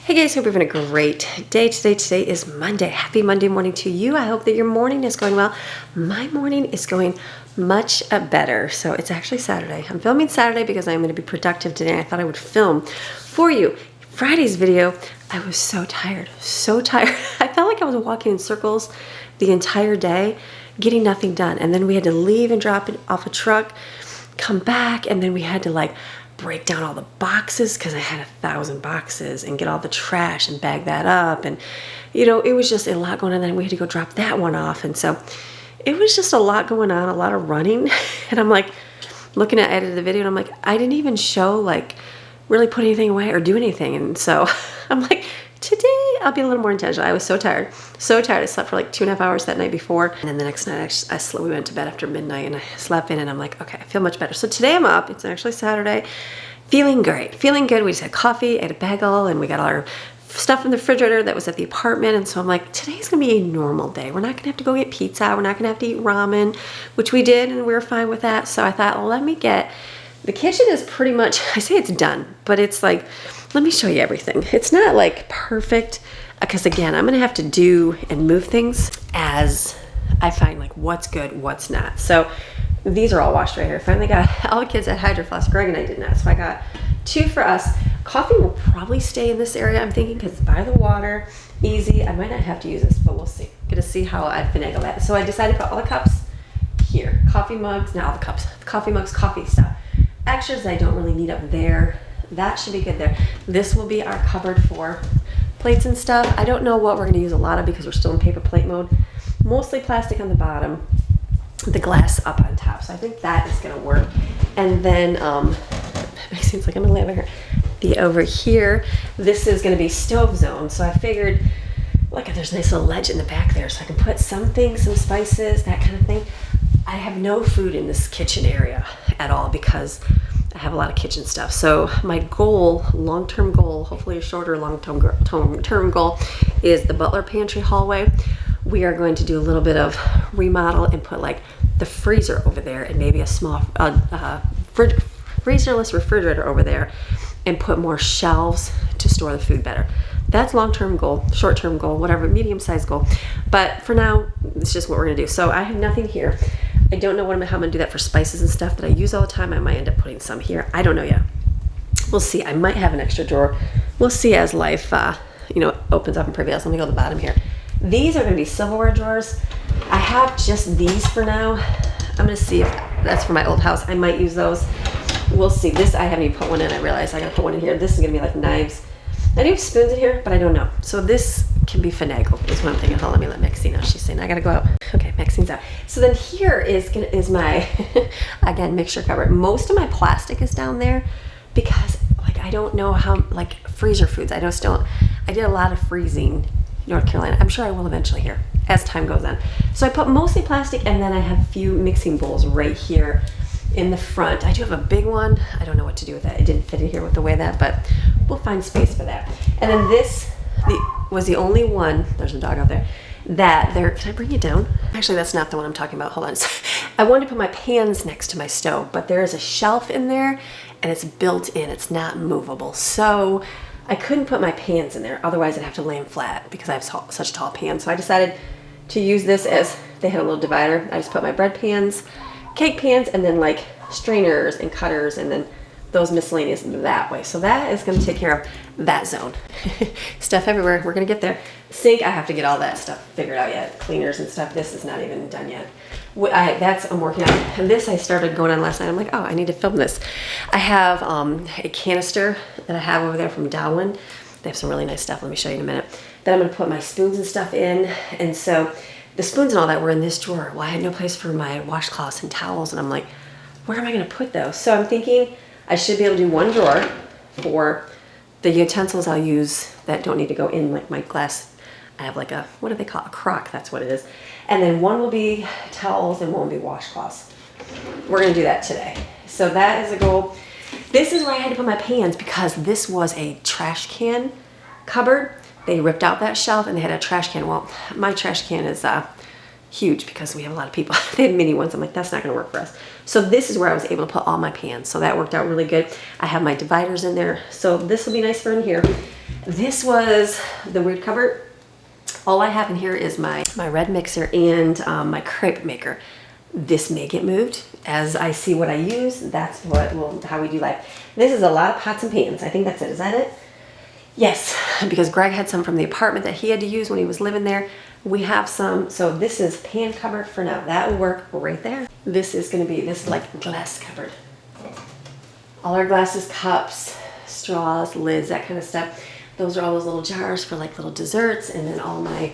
Hey guys, hope you're having a great day today. Today is Monday. Happy Monday morning to you. I hope that your morning is going well. My morning is going much better. So it's actually Saturday. I'm filming Saturday because I'm going to be productive today. I thought I would film for you. Friday's video, I was so tired, so tired. I felt like I was walking in circles the entire day, getting nothing done. And then we had to leave and drop it off a truck, come back, and then we had to break down all the boxes because I had 1,000 boxes and get all the trash and bag that up. And, it was just a lot going on. Then we had to go drop that one off. And so it was just a lot going on, a lot of running. And I'm looking at edited the video and I'm like, I didn't even show really put anything away or do anything. And so I'm like, today I'll be a little more intentional. I was so tired. So tired. I slept for 2.5 hours that night before. And then the next night we went to bed after midnight and I slept in and I'm like, okay, I feel much better. So today I'm up. It's actually Saturday. Feeling great. Feeling good. We just had coffee, ate a bagel, and we got all our stuff in the refrigerator that was at the apartment. And so I'm like, today's going to be a normal day. We're not going to have to go get pizza. We're not going to have to eat ramen, which we did and we were fine with that. So I thought, well, the kitchen is pretty much, I say it's done, but it's let me show you everything. It's not perfect because again, I'm going to have to do and move things as I find what's good, what's not. So these are all washed right here. Finally got all the kids at Hydro Flask. Greg and I did not. So I got 2 for us. Coffee will probably stay in this area, I'm thinking, because it's by the water, easy. I might not have to use this, but we'll see. Gonna see how I finagle that. So I decided to put all the cups here. Coffee mugs, not all the cups. Coffee mugs, coffee stuff. Extras I don't really need up there. That should be good there. This will be our cupboard for plates and stuff. I don't know what we're gonna use a lot of because we're still in paper plate mode. Mostly plastic on the bottom, the glass up on top. So I think that is gonna work. And then, it seems like I'm gonna lay over here. Over here, this is gonna be stove zone. So I figured, there's a nice little ledge in the back there so I can put some things, some spices, that kind of thing. I have no food in this kitchen area at all because I have a lot of kitchen stuff. So my goal, long-term goal, hopefully a shorter long-term goal, is the butler pantry hallway. We are going to do a little bit of remodel and put the freezer over there and maybe a small freezerless refrigerator over there and put more shelves to store the food better. That's long-term goal, short-term goal, whatever, medium-sized goal. But for now, it's just what we're gonna do. So I have nothing here. I don't know how I'm gonna do that for spices and stuff that I use all the time. I might end up putting some here. I don't know yet. We'll see. I might have an extra drawer. We'll see as life, opens up and prevails. Let me go to the bottom here. These are gonna be silverware drawers. I have just these for now. I'm gonna see if that's for my old house. I might use those. We'll see. This, I haven't even put one in. I realized I gotta put one in here. This is gonna be knives. I do have spoons in here, but I don't know. So this can be finagled is what I'm thinking. Hold on, let me let Maxine know. She's saying I gotta go out. Okay, Maxine's out. So then here is my, again, mixture cupboard. Most of my plastic is down there because I don't know how, freezer foods. I did a lot of freezing North Carolina. I'm sure I will eventually here as time goes on. So I put mostly plastic and then I have a few mixing bowls right here in the front. I do have a big one. I don't know what to do with that. It didn't fit in here with the way but we'll find space for that. And then this was the only one, there's a dog out there, can I bring it down? Actually, that's not the one I'm talking about. Hold on. I wanted to put my pans next to my stove, but there is a shelf in there and it's built in. It's not movable. So I couldn't put my pans in there. Otherwise, I'd have to lay them flat because I have such tall pans. So I decided to use this as, they had a little divider. I just put my bread pans, cake pans, and then strainers and cutters, and then those miscellaneous that way. So that is going to take care of that zone. Stuff everywhere. We're going to get there. Sink, I have to get all that stuff figured out yet. Cleaners and stuff. This is not even done yet. I'm working on. And this I started going on last night. I'm like, oh, I need to film this. I have a canister that I have over there from Darwin. They have some really nice stuff. Let me show you in a minute. Then I'm going to put my spoons and stuff in. And so the spoons and all that were in this drawer. Well, I had no place for my washcloths and towels. And I'm like, where am I going to put those? So I'm thinking I should be able to do one drawer for the utensils I'll use that don't need to go in my glass. I have what do they call it? A crock, that's what it is. And then one will be towels and one will be washcloths. We're gonna do that today. So that is a goal. This is where I had to put my pans because this was a trash can cupboard. They ripped out that shelf and they had a trash can. Well, my trash can is huge because we have a lot of people. They had mini ones. I'm like, that's not gonna work for us. So this is where I was able to put all my pans. So that worked out really good. I have my dividers in there. So this will be nice for in here. This was the weird cupboard. All I have in here is my red mixer and my crepe maker. This may get moved as I see what I use. That's how we do life. This is a lot of pots and pans. I think that's it. Is that it? Yes, because Greg had some from the apartment that he had to use when he was living there. We have some, so this is pan cupboard for now. That will work right there. This is like glass cupboard. All our glasses, cups, straws, lids, that kind of stuff. Those are all those little jars for like little desserts, and then all my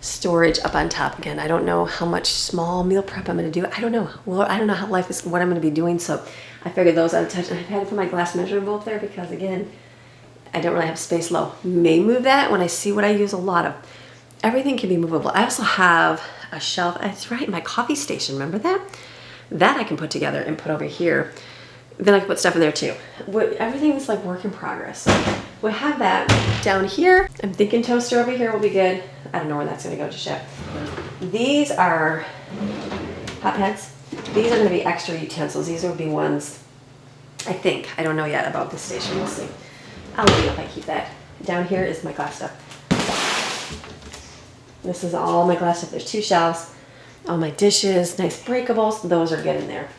storage up on top. Again, I don't know how much small meal prep I'm gonna do. I don't know. Well, I don't know how life is, what I'm gonna be doing, so I figured those out of touch. And I've had to put my glass measuring bowl there because again, I don't really have space low. May move that when I see what I use a lot of. Everything can be movable. I also have a shelf. That's right, my coffee station. Remember that? That I can put together and put over here. Then I can put stuff in there too. Everything's like work in progress. We have that down here. I'm thinking toaster over here will be good. I don't know where that's gonna go just yet. These are hot pans. These are gonna be extra utensils. These will be ones, I think. I don't know yet about this station. We'll see. I'll let you know if I keep that. Down here is my glass stuff. This is all my glass stuff. There's 2 shelves. All my dishes, nice breakables. Those are good in there.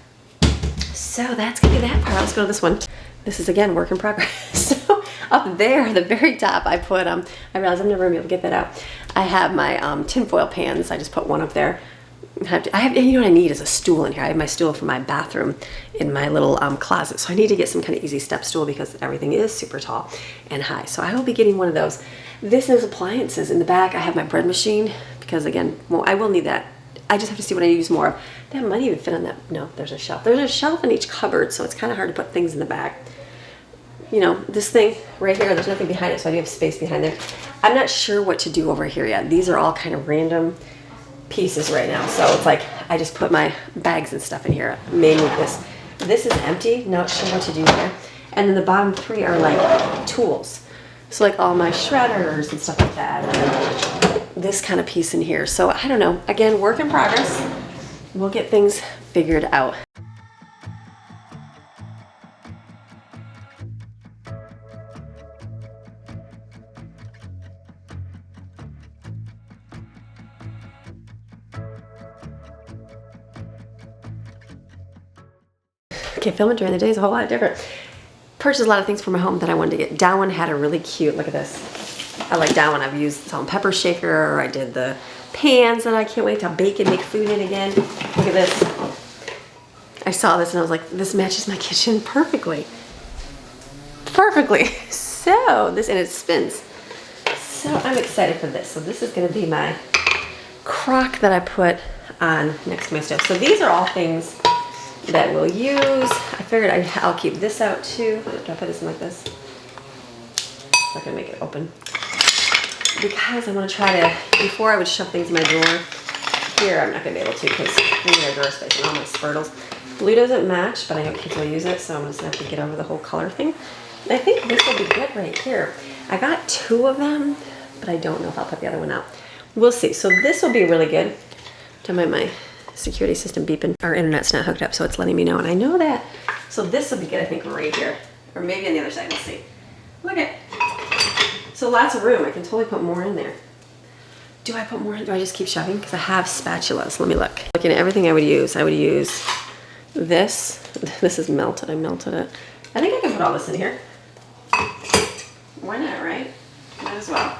So that's gonna be that part. Let's go to this one. This is again work in progress. So up there at the very top, I put I realized I'm never gonna be able to get that out. I have my tinfoil pans. I just put one up there. You know what I need is a stool in here. I have my stool for my bathroom in my little closet. So I need to get some kind of easy step stool because everything is super tall and high. So I will be getting one of those. This is appliances. In the back, I have my bread machine because again, well, I will need that. I just have to see what I use more of. That might even fit on that. No, there's a shelf. There's a shelf in each cupboard, so it's kind of hard to put things in the back. You know, this thing right here, there's nothing behind it, so I do have space behind there. I'm not sure what to do over here yet. These are all kind of random pieces right now. So it's like, I just put my bags and stuff in here. May move this. This is empty, not sure what to do there. And then the bottom 3 are like tools. So like all my shredders and stuff like that. And this kind of piece in here. So I don't know. Again, work in progress. We'll get things figured out. Okay, filming during the day is a whole lot different. Purchased a lot of things for my home that I wanted to get. That one had a really cute, look at this. I like that one. I've used the salt and pepper shaker, or I did the pans that I can't wait to bake and make food in again. Look at this. I saw this and I was like, this matches my kitchen perfectly. Perfectly. So this, and it spins. So I'm excited for this. So this is gonna be my crock that I put on next to my stove. So these are all things that we'll use. I figured I'll keep this out too. Do I put this in like this? I'm not gonna make it open. Because I want to try to, before I would shove things in my drawer, here I'm not gonna be able to because I need a drawer space and all my spurtles. Blue doesn't match, but I know kids will use it, so I'm just gonna have to get over the whole color thing. And I think this will be good right here. I got 2 of them, but I don't know if I'll put the other one out. We'll see. So this will be really good. Don't mind my security system beeping. Our internet's not hooked up, so it's letting me know, and I know that. So this will be good, I think, right here. Or maybe on the other side, we'll see. Look at, so lots of room. I can totally put more in there. Do I put more in? Do I just keep shoving? Because I have spatulas. Let me look. Looking at everything I would use this. This is melted. I melted it. I think I can put all this in here. Why not, right? Might as well.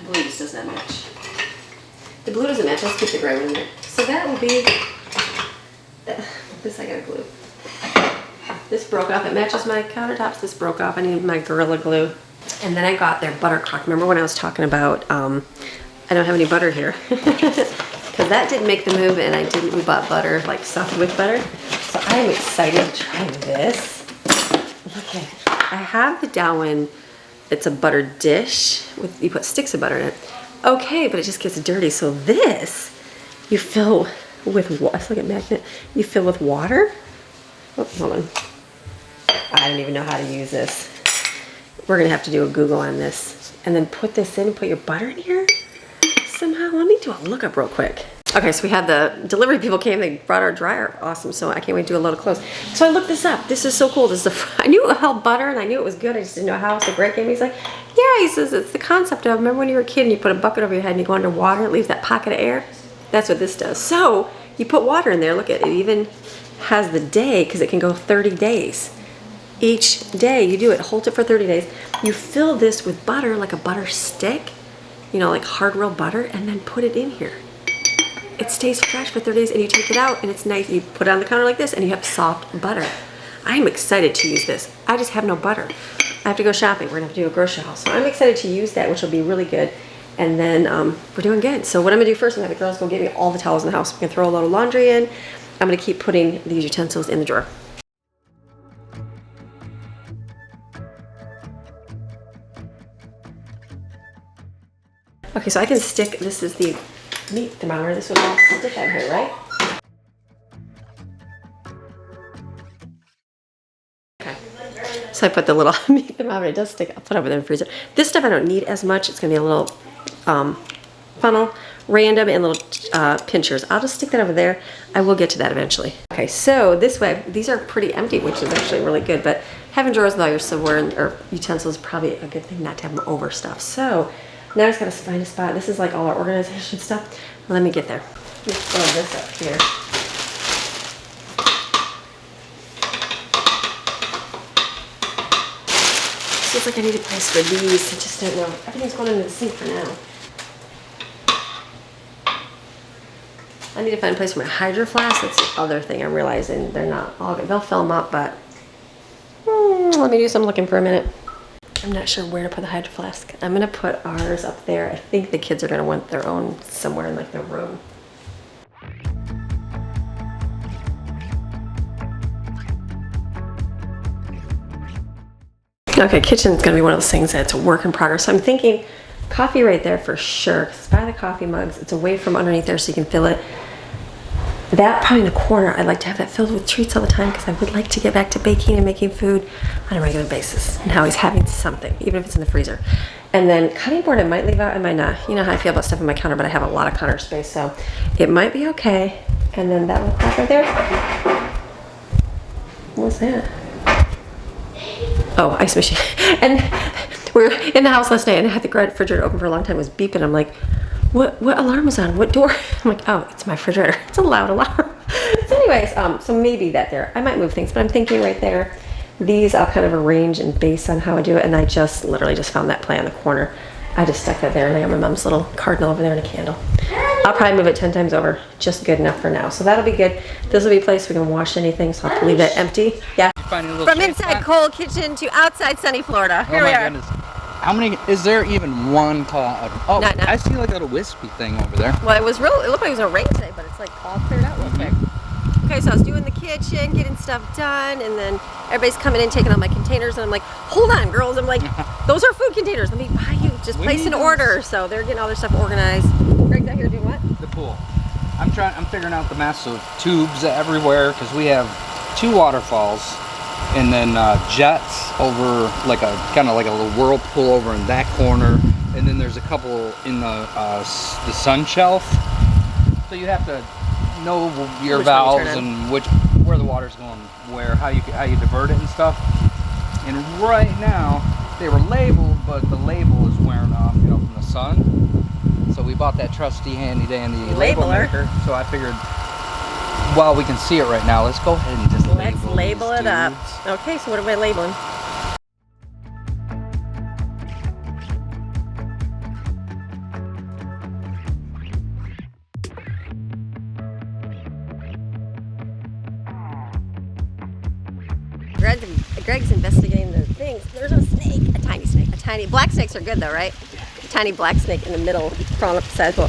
Blue just doesn't match. The blue doesn't match. Let's keep the gray one in there. So that will be, this I gotta glue. This broke off. It matches my countertops. This broke off. I need my Gorilla Glue. And then I got their butter crock. Remember when I was talking about, I don't have any butter here. Because that didn't make the move, and we bought butter, like soft with butter. So I am excited to try this. Look at, I have the Dowen. It's a butter dish with, you put sticks of butter in it. Okay, but it just gets dirty. So this, you fill with water. It's like a magnet. You fill with water. Oh, hold on. I don't even know how to use this. We're gonna have to do a Google on this. And then put this in and put your butter in here somehow. Let me do a lookup real quick. Okay, so we had the delivery people came, they brought our dryer. Awesome, so I can't wait to do a load of clothes. So I looked this up. This is so cool. This is I knew it held butter and I knew it was good. I just didn't know how. So Greg came, he's like, yeah, he says it's the concept of, remember when you were a kid and you put a bucket over your head and you go underwater, it leaves that pocket of air? That's what this does. So you put water in there, look at it, even has the day, because it can go 30 days. Each day you do it, hold it for 30 days. You fill this with butter, like a butter stick, you know, like hard rolled butter, and then put it in here. It stays fresh for 30 days and you take it out and it's nice. You put it on the counter like this and you have soft butter. I'm excited to use this. I just have no butter. I have to go shopping. We're gonna have to do a grocery haul. So I'm excited to use that, which will be really good. And then we're doing good. So what I'm gonna do first, I'm gonna have the girls go get me all the towels in the house. We can throw a load of laundry in. I'm gonna keep putting these utensils in the drawer. Okay, so I can stick, this is the meat thermometer. This would all stick out here, right? Okay. So I put the little meat thermometer. It does stick. I'll put it over there in the freezer. This stuff I don't need as much. It's gonna be a little funnel, random, and little pinchers. I'll just stick that over there. I will get to that eventually. Okay, so this way, these are pretty empty, which is actually really good. But having drawers with all your silverware or utensils is probably a good thing not to have them over stuff. So now I just gotta find a spot. This is like all our organization stuff. Let me get there. Let's throw this up here. Feels like I need a place for these. I just don't know. Everything's going into the sink for now. I need to find a place for my hydro flask. That's the other thing I'm realizing. They're not all good. They'll fill them up, but let me do some looking for a minute. I'm not sure where to put the hydro flask. I'm gonna put ours up there. I think the kids are gonna want their own somewhere in like their room. Okay, kitchen's gonna be one of those things that's a work in progress. So I'm thinking coffee right there for sure. 'Cause it's by the coffee mugs. It's away from underneath there so you can fill it. That probably in the corner, I'd like to have that filled with treats all the time because I would like to get back to baking and making food on a regular basis. And now he's having something, even if it's in the freezer. And then cutting board I might leave out, I might not. You know how I feel about stuff on my counter, but I have a lot of counter space, so it might be okay. And then that little clock right there. What's that? Oh, ice machine. And we were in the house last night and I had the refrigerator open for a long time. It was beeping. I'm like, what alarm was on? What door? I'm like, oh, it's my refrigerator. It's a loud alarm. So anyways, so maybe that there. I might move things, but I'm thinking right there. These I'll kind of arrange and base on how I do it. And I just literally just found that plant in the corner. I just stuck that there and I got my mom's little cardinal over there and a candle. I'll probably move it 10 times over. Just good enough for now. So that'll be good. This will be a place we can wash anything, so I'll have to leave that empty. Yeah. From inside cold kitchen to outside sunny Florida. Here we are. Goodness. How many, is there even one cloud? Oh, Not. I see like a little wispy thing over there. Well, it looked like it was gonna rain today, but it's like all cleared out real quick. Okay, so I was doing the kitchen, getting stuff done, and then everybody's coming in, taking all my containers, and I'm like, hold on, girls. I'm like, those are food containers. Let me buy you. Just place an order. So they're getting all their stuff organized. Greg's out here doing what? The pool. I'm figuring out the mess of tubes everywhere because we have 2 waterfalls and then jets over like a kind of like a little whirlpool over in that corner, and then there's a couple in the sun shelf. So you have to know your valves and where the water's going, how you divert it and stuff. And right now they were labeled, but the label is wearing off, you know, from the sun. So we bought that trusty handy dandy label maker. So I figured, while we can see it right now, let's go ahead and just label it up. Okay, so what am I labeling? Greg's investigating the things. There's a snake, a tiny snake, black snakes are good though, right? A tiny black snake in the middle, crawling up the side. Well,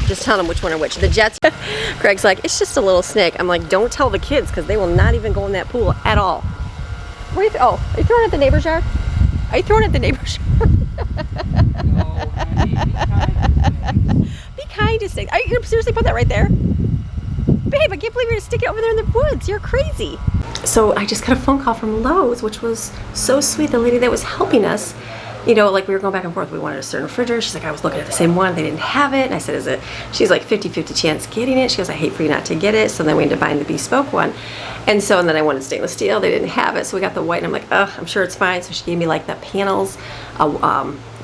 just tell them which one are which. The jets. Greg's like, it's just a little snake. I'm like, don't tell the kids because they will not even go in that pool at all. What are you are you throwing it at the neighbor's yard? Are you throwing it at the neighbor's yard? No, be kind to snakes. Are you seriously put that right there? Babe, I can't believe you're gonna stick it over there in the woods. You're crazy. So I just got a phone call from Lowe's, which was so sweet. The lady that was helping us you know, like we were going back and forth. We wanted a certain refrigerator. She's like, I was looking at the same one. They didn't have it. And I said, is it? She's like 50-50 chance getting it. She goes, I hate for you not to get it. So then we ended up buying the bespoke one. And then I wanted stainless steel. They didn't have it. So we got the white. And I'm like, oh, I'm sure it's fine. So she gave me like the panels,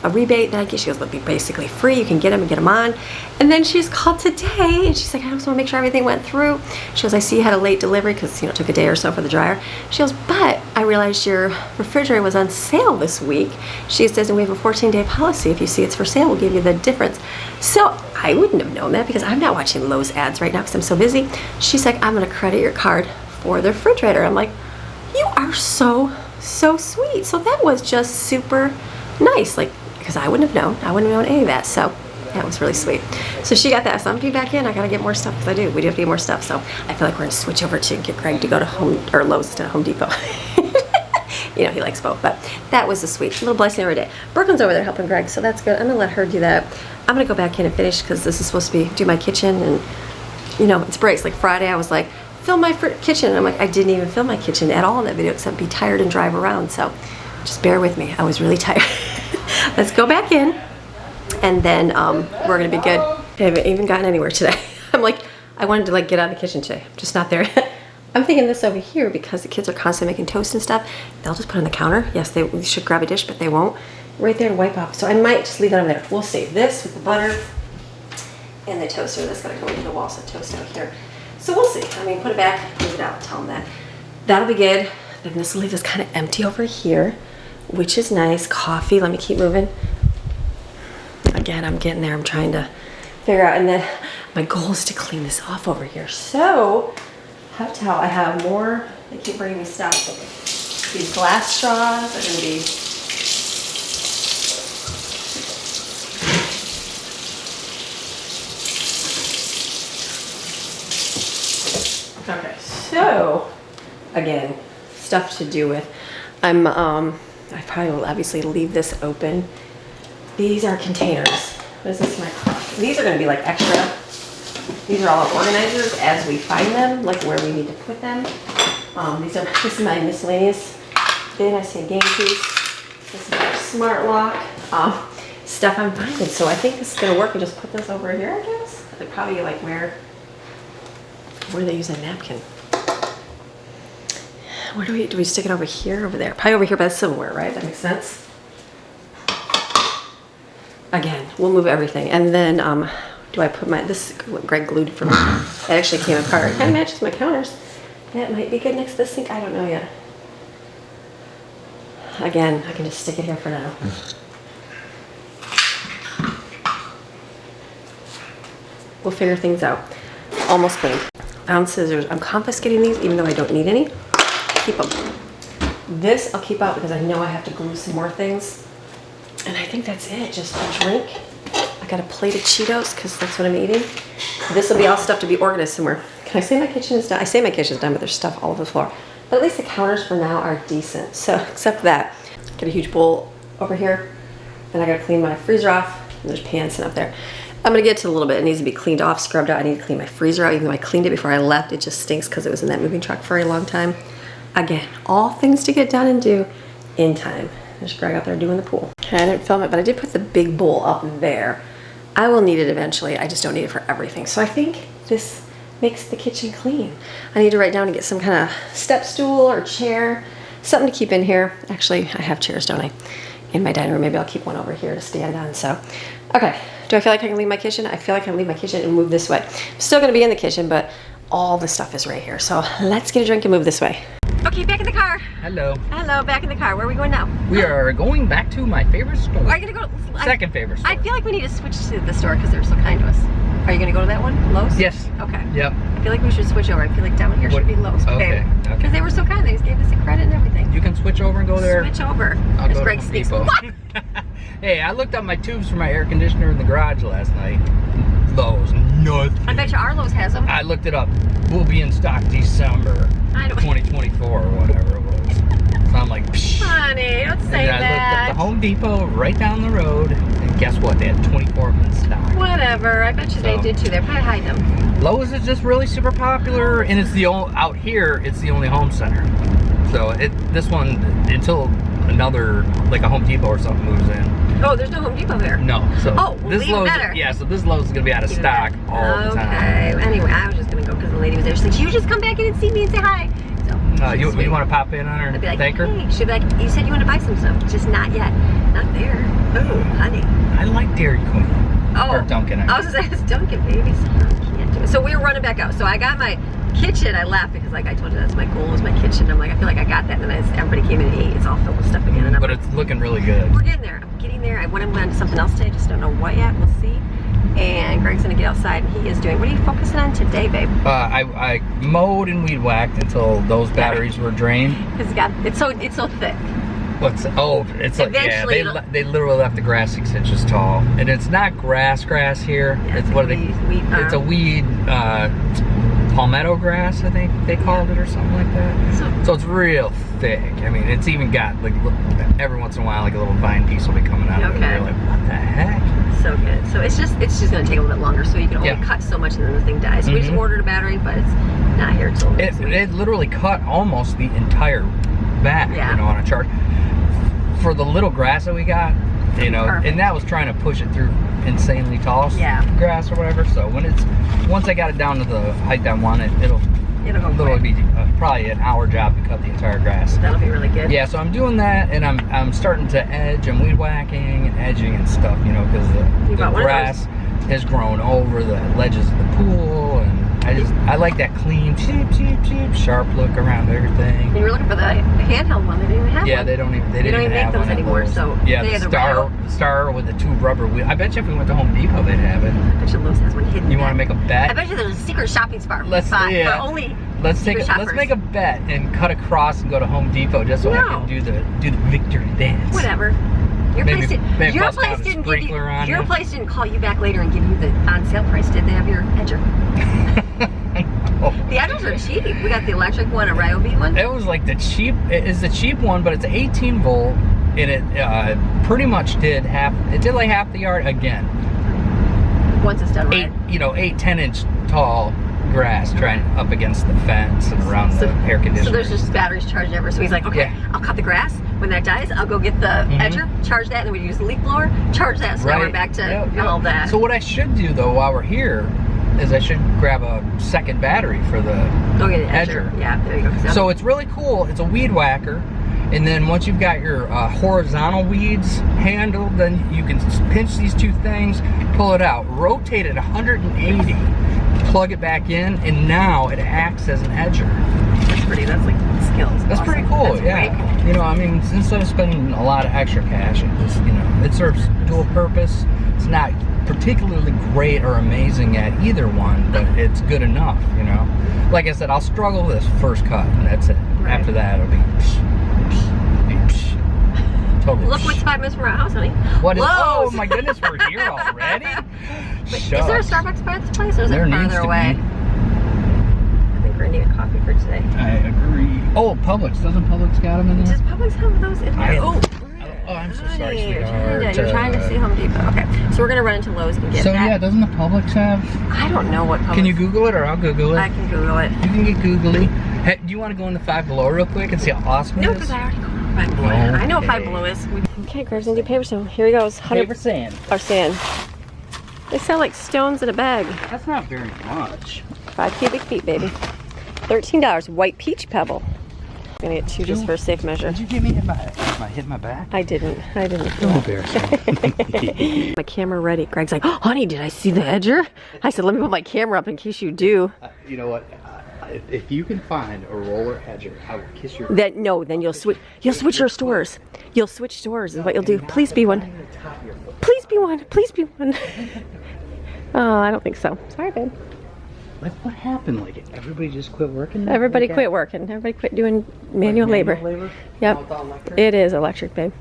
a rebate that I get. She goes, they'll be basically free. You can get them and get them on. And then she's called today and she's like, I just want to make sure everything went through. She goes, I see you had a late delivery because, you know, it took a day or so for the dryer. She goes, but I realized your refrigerator was on sale this week. She says, and we have a 14-day policy. If you see it's for sale, we'll give you the difference. So I wouldn't have known that because I'm not watching Lowe's ads right now because I'm so busy. She's like, I'm going to credit your card for the refrigerator. I'm like, you are so sweet. So that was just super nice. Like, because I wouldn't have known. I wouldn't have known any of that. So that was really sweet. So she got that. So I'm due back in. I got to get more stuff because we do have to get more stuff. So I feel like we're going to switch over to get Greg to go to Lowe's instead of Home Depot. You know, he likes both. But that was a sweet little blessing every day. Brooklyn's over there helping Greg. So that's good. I'm going to let her do that. I'm going to go back in and finish because this is supposed to do my kitchen. And, you know, it's breaks. Like Friday, I was like, film my kitchen. And I'm like, I didn't even film my kitchen at all in that video except be tired and drive around. So just bear with me. I was really tired. Let's go back in, and then we're gonna be good. I haven't even gotten anywhere today. I'm like, I wanted to like get out of the kitchen today. I'm just not there yet. I'm thinking this over here because the kids are constantly making toast and stuff. They'll just put it on the counter. Yes, they should grab a dish, but they won't. Right there to wipe off. So I might just leave that over there. We'll see. This with the butter and the toaster. That's gotta go into the wall, so toast out here. So we'll see. I mean, put it back, leave it out. Tell them that. That'll be good. Then this will leave this kind of empty over here, which is nice. Coffee, let me keep moving. Again, I'm getting there. I'm trying to figure out, and then my goal is to clean this off over here. So, I have to tell, I have more, they keep bringing me stuff. These glass straws are gonna be, okay, so, again, stuff to do with. I probably will obviously leave this open. These are containers. What is this? These are going to be like extra. These are all our organizers as we find them, like where we need to put them. This is my miscellaneous bin. I see a game piece. This is our smart lock. Stuff I'm finding. So I think this is going to work. I just put this over here, I guess. They probably like where do they use a napkin? Where do we stick it over here, over there? Probably over here by the silverware, right? That makes sense. Again, we'll move everything. And then, do I put this is what Greg glued for me. It actually came apart. It kind of matches my counters. That might be good next to this sink. I don't know yet. Again, I can just stick it here for now. We'll figure things out. Almost clean. Found scissors. I'm confiscating these even though I don't need any. Keep them. This I'll keep out because I know I have to glue some more things. And I think that's it. Just a drink. I got a plate of Cheetos because that's what I'm eating. This will be all stuff to be organized somewhere. Can I say my kitchen is done? I say my kitchen is done, but there's stuff all over the floor. But at least the counters for now are decent. So except that, got a huge bowl over here. And I got to clean my freezer off. And there's pans sitting up there. I'm going to get to a little bit. It needs to be cleaned off, scrubbed out. I need to clean my freezer out. Even though I cleaned it before I left, it just stinks because it was in that moving truck for a long time. Again, all things to get done and do in time. There's Greg out there doing the pool. Okay, I didn't film it, but I did put the big bowl up there. I will need it eventually. I just don't need it for everything. So I think this makes the kitchen clean. I need to write down and get some kind of step stool or chair, something to keep in here. Actually, I have chairs, don't I? In my dining room. Maybe I'll keep one over here to stand on. So, okay. Do I feel like I can leave my kitchen? I feel like I can leave my kitchen and move this way. I'm still going to be in the kitchen, but all the stuff is right here. So let's get a drink and move this way. Okay, back in the car. Hello. Hello, back in the car. Where are we going now? We are going back to my favorite store. Are you gonna go? Second favorite store. I feel like we need to switch to the store because they're so kind to us. Are you gonna go to that one, Lowe's? Yes. Okay. Yep. I feel like we should switch over. I feel like down here should be Lowe's. Okay. Because they were so kind. They just gave us a credit and everything. You can switch over and go there. Switch over. I'll As go Greg to Home speaks. Depot. What? Hey, I looked up my tubes for my air conditioner in the garage last night. Lowe's, nothing. I bet you our Lowe's has them. I looked it up. We'll be in stock December 2024 or whatever it was. So I'm like, psh. Honey, don't say and I that. looked at the Home Depot right down the road, and guess what? They had 24 of them in stock. Whatever. I bet you they did too. They're probably hiding them. Lowe's is just really super popular, and it's the only out here. It's the only home center. So this one until another, like a Home Depot or something moves in. Oh, there's no Home Depot here. No. So well, this even Lowe's, better. yeah, so this Lowe's is gonna be out of stock all the time. Okay. Anyway, I was just gonna go because the lady was there. She's like, you just come back in and see me and say hi. So You want to pop in on her and I'd be like, thank her? hey. She'd be like, you said you want to buy some stuff, just not yet. Not there. Oh, honey. I like Dairy Queen. Oh, or Dunkin'. I was gonna say it's Dunkin', baby. So I can't do it. So we were running back out. So I got my kitchen. I laughed because, like I told you, that's my goal was my kitchen. I'm like, I feel like I got that, and then everybody came in and ate. It's all filled with stuff again. And but it's looking really good. We're getting there. I'm getting there. I want to move on to something else today. Just don't know what yet. We'll see. And Greg's gonna get outside, and he is doing. What are you focusing on today, babe? I mowed and weed whacked until those batteries were drained. It's so thick. It's like, Eventually yeah, they literally left the grass 6 inches tall, and it's not grass here. Yeah, it's what it's a weed, palmetto grass, I think they called it, or something like that. So it's real thick. I mean, it's even got like every once in a while, like a little vine piece will be coming out of it. And you're like, what the heck? So good. So it's just gonna take a little bit longer, so you can only cut so much and then the thing dies. So we just ordered a battery, but it's not here till next week. It literally cut almost the entire back, you know, on a charge. For the little grass that we got, you know, and that was trying to push it through insanely tall grass or whatever. So once I got it down to the height I want it, it'll literally be probably an hour job to cut the entire grass. That'll be really good. Yeah, so I'm doing that, and I'm starting to edge. I'm weed whacking and edging and stuff, you know, because the grass has grown over the ledges of the pool, and I like that clean, cheap, sharp look around everything. And you were looking for the handheld one. They didn't even have one. Yeah, they don't even make those anymore. So yeah, the star with the 2 rubber wheels. I bet you if we went to Home Depot, they'd have it. I bet you Lowe's has one hidden. You want to make a bet? I bet you there's a secret shopping spot. Let's make a bet and cut across and go to Home Depot just so I can do the victory dance. Whatever. Your place didn't call you back later and give you the on sale price, did they? Have your edger? The edgers are cheap. We got the electric one, a Ryobi one. It was like the cheap one, but it's 18 volt, and it pretty much did like half the yard again. Once it's done right. 8-10 inch tall grass trying up against the fence and around the air conditioner. So there's just batteries charged ever. So he's like, okay, I'll cut the grass. When that dies, I'll go get the edger, charge that, and then we use the leaf blower, charge that, so now we're back to all that. So what I should do though while we're here is I should grab a second battery for the edger. Yeah, there you go. So it's really cool. It's a weed whacker. And then once you've got your horizontal weeds handled, then you can pinch these 2 things, pull it out, rotate it 180, plug it back in, and now it acts as an edger. That's pretty, that's like skills. That's awesome. Pretty cool, That's cool. You know, I mean, instead of spending a lot of extra cash, it serves dual purpose. It's not particularly great or amazing at either one, but it's good enough, you know. Like I said, I'll struggle this first cut, and that's it. Right. After that, it'll be totally. Look what's 5 minutes from our house, honey. What is? Oh my goodness, we're here already. Is there a Starbucks by this place, or is it farther away? I think we're gonna need a coffee for today. I agree. Oh, Publix. Doesn't Publix got them in there? Does Publix have those in there? Oh, I'm so sorry, sweetheart. You're trying to see Home Depot. Okay, so we're gonna run into Lowe's and get that. So yeah, doesn't the Publix have? I don't know what Publix. Can you Google it, or I'll Google it? I can Google it. You can get googly. Hey, do you want to go in the Five Below real quick and see how awesome it is? No, because I already go in Five Below. I know what Five Below is. Okay, Greg's gonna do paper stone. Here he goes. Paper sand. Or sand. They sound like stones in a bag. That's not very much. 5 cubic feet, baby. $13. White peach pebble. I'm gonna get 2 just for a safe measure. Did you give me hit my back? I didn't. Don't embarrass me. My camera ready. Greg's like, oh, honey, did I see the edger? I said, let me put my camera up in case you do. You know what? If you can find a roller edger, I will kiss your. Then you'll switch. You'll switch your stores. You'll switch stores is what you'll do. Please be one. Please be one. Please be one. Oh, I don't think so. Sorry, babe. Like, what happened? Like, everybody just quit working? Everybody quit working. Everybody quit doing manual labor. Yep. It is electric, babe.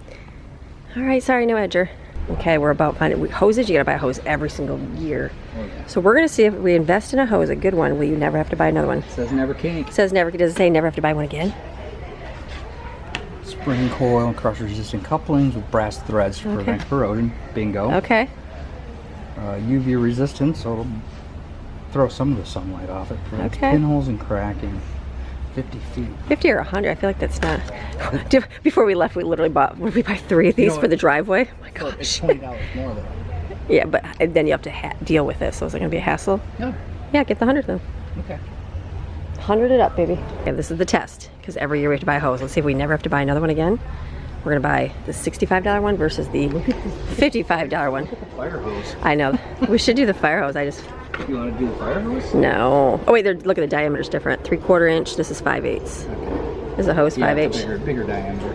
All right, sorry, no edger. Okay, we're about finding hoses. You gotta buy a hose every single year. Oh, yeah. So we're gonna see if we invest in a hose, a good one, will you never have to buy another one? It says never kink. It says never. Does it say never have to buy one again? Spring coil and crush resistant couplings with brass threads to prevent corrosion. Bingo. Okay. UV resistant, so it'll throw some of the sunlight off it. Prevents pinholes and cracking. 50 feet. 50 or 100. I feel like that's not. Before we left, we literally bought. What did we buy? 3 of these for the driveway. Oh my gosh. It's $20 more though. Yeah, but then you have to deal with it. So is it gonna be a hassle? No. Yeah, get the 100 then. Okay. 100 it up, baby. And this is the test, because every year we have to buy a hose. Let's see if we never have to buy another one again. We're gonna buy the $65 one versus the $55 one. Look at the fire hose. I know. We should do the fire hose. You want to do the fire hose? No. Oh wait, look at the diameter's different. 3/4 inch. This is 5/8. Okay. Is the hose 5/8? It's bigger diameter.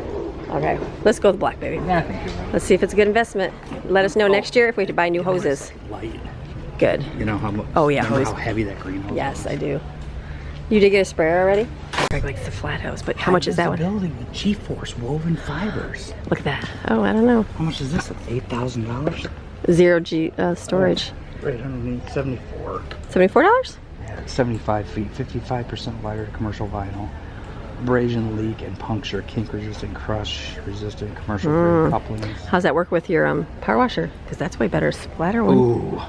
Okay. Let's go with black, baby. Yeah, I think you're right. Let's see if it's a good investment. Let us know next year if we have to buy new hoses. Light. Good. You know how much? Oh yeah. Remember how heavy that green hose Yes, was? I do. You did get a sprayer already? Greg likes the flat hose, but how much is that one? Building with G-force woven fibers. Look at that. Oh, I don't know. How much is this? $0 $8,000. G storage. Right underneath 74. $74? Yeah, 75 feet, 55% wider commercial vinyl. Abrasion, leak, and puncture, kink resistant, crush resistant, commercial grade couplings. How's that work with your power washer? Because that's way better. Splatter one. Ooh,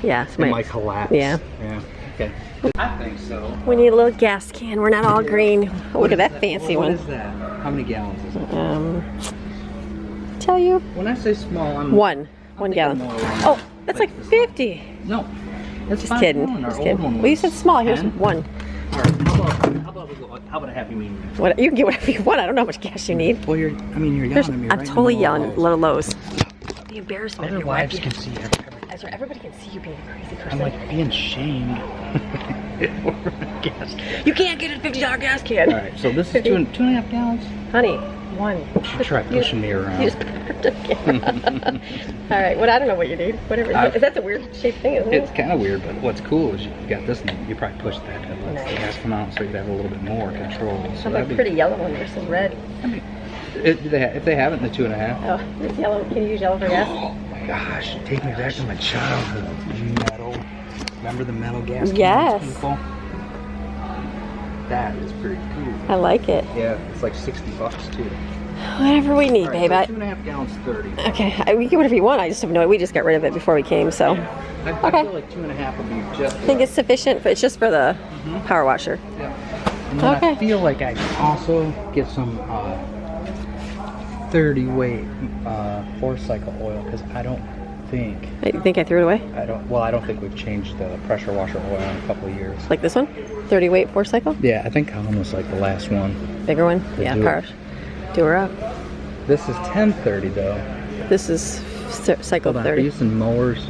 Yeah. it might collapse. Yeah. Yeah. Okay. I think so. We need a little gas can. We're not all green. Oh, look at that fancy What one. is that? How many gallons is it? Tell you. When I say small, I'm One thinking gallon. more Oh, that's like 50. No, that's Just kidding. Just kidding. Well, you said small. Here's 1. All right. How about a happy medium? What, you can get whatever you want. I don't know how much gas you need. Well, you're yelling There's, at me. I'm right totally in the middle yelling. of Little Lowe's. The embarrassment. Other of your wives wife. can see everything. That's right. Everybody can see you being a crazy person. I'm like being shamed. Gas can. You can't get a $50 gas can. All right, so this is 2.5 gallons. Honey, 1. You should try pushing me around. You just parked again. All right. Well, I don't know what you need. Whatever. Is that the weird shaped thing? Isn't It's it? kind of weird, but what's cool is you got this and you probably push that and let the Nice. gas come out so you have a little bit more control. So How about a pretty yellow one versus red? if they have it in the 2.5. Oh, it's yellow. Can you use yellow for gas? Oh my gosh, take me back to my childhood. Metal. Remember the metal gas cans, Yes. people? That is pretty cool. I like it. Yeah, it's like $60 too. Whatever we need, All right, babe. so 2.5 gallons, 30. Okay, we can get whatever you want. I just have no. We just got rid of it before we came, so I Okay. feel like 2.5 would be just. I think it's sufficient. But it's just for the power washer. Yeah. And then Okay. I feel like I can also get some 30 weight 4-cycle oil because I don't think You think I threw it away? I don't think we've changed the pressure washer oil in a couple of years. Like this one? 30 weight 4-cycle? Yeah, I think Colin was like the last one. Bigger one? They Yeah, do it. power. Do her up. This is 1030 though. This is cycle Hold on, 30. using mowers.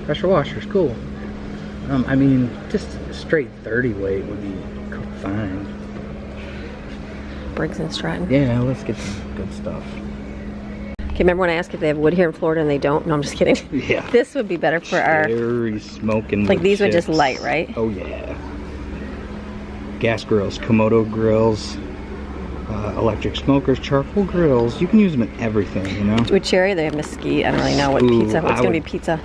Pressure washer's cool. I mean, just straight 30 weight would be fine. Briggs and Stratton. Yeah, let's get some good stuff. Okay, remember when I asked if they have wood here in Florida and they don't? No, I'm just kidding. Yeah. This would be better for our. Very smoking. Like wood these would just chips. light, right? Oh yeah. Gas grills, Komodo grills, electric smokers, charcoal grills. You can use them in everything, you know. With cherry, they have mesquite. I don't really know what Ooh, pizza. What's I gonna be would- pizza?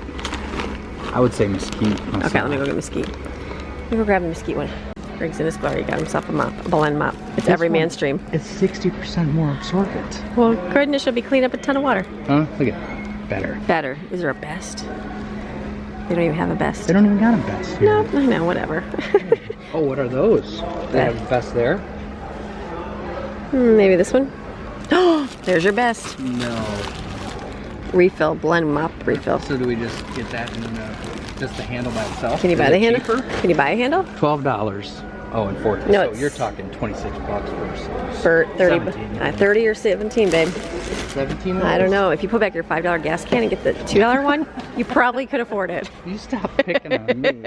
I would say mesquite. Okay, let me go get mesquite. Let me go grab the mesquite one. Briggs in his glory got himself a mop, a blend mop. It's every man's dream. It's 60% more absorbent. Well, goodness, she'll be cleaning up a ton of water. Huh? Look at better. Better. Is there a best? They don't even have a best. They don't even got a best here. No, I know, whatever. Oh, what are those? They have a best there? Maybe this one. Oh, there's your best. No. Refill, blend mop refill. So do we just get that in just the handle by itself? Can you buy Is the it handle? cheaper? Can you buy a handle? $12. Oh, and 40. No, so it's- you're talking $26 For 30, 17. 30 or 17, babe. 17. I don't know. If you put back your $5 gas can and get the $2 one, you probably could afford it. You stop picking on me.